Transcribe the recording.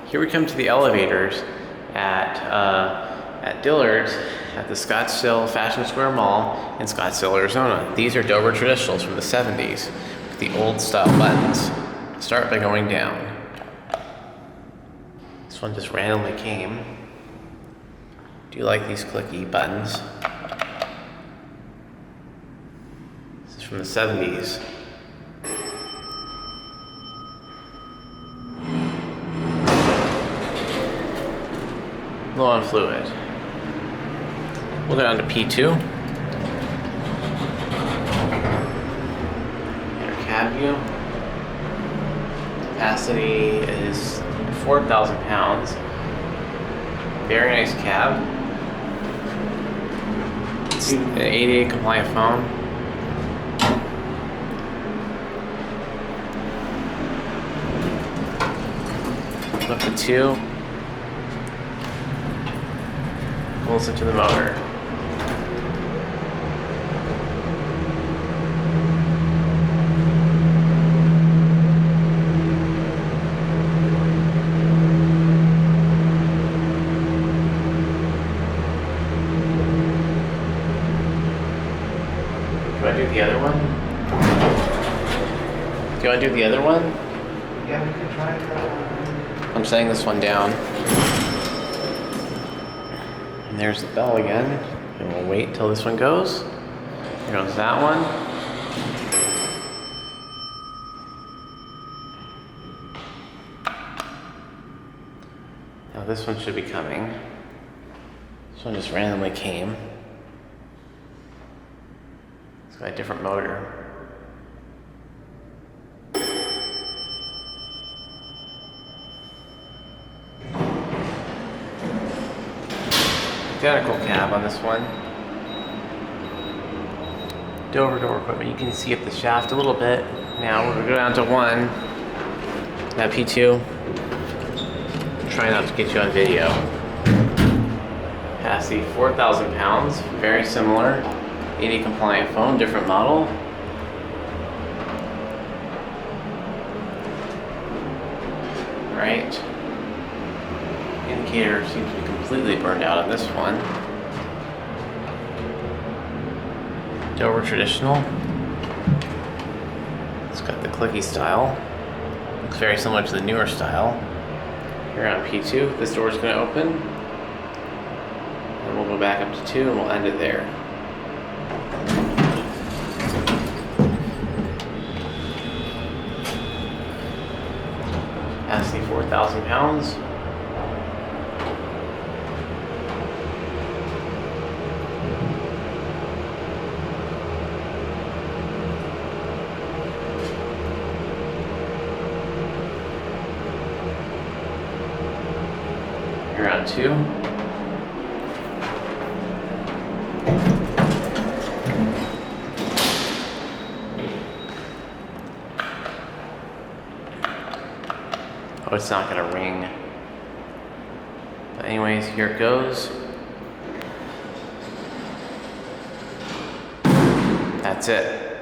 Here we come to the elevators at Dillard's at the Scottsdale Fashion Square Mall in Scottsdale, Arizona. These are Dover traditionals from the 70s with the old style buttons. Start by going down. This one just randomly came. Do you like these clicky buttons? This is from the 70s. Low on fluid. We'll go down to P2. Our cab view. Capacity is 4,000 pounds. Very nice cab. It's an ADA compliant phone. Up to 2. We'll listen to the motor. Do I do the other one? Do I do the other one? Yeah, we can try that one. I'm setting this one down. And there's the bell again. And we'll wait till this one goes. Here goes that one. Now this one should be coming. This one just randomly came. It's got a different motor. Identical cab on this one. Dover door equipment. You can see up the shaft a little bit. Now we're gonna go down to 1. That P2. Try not to get you on video. Capacity 4,000 pounds. Very similar. ADA compliant phone, different model. Right. Indicator seems to be completely burned out on this one. Dover traditional. It's got the clicky style. Looks very similar to the newer style. Here on P2, this door is going to open. And we'll go back up to 2 and we'll end it there. Capacity 4,000 pounds. Around 2. Oh, it's not gonna ring. But anyways, here it goes. That's it.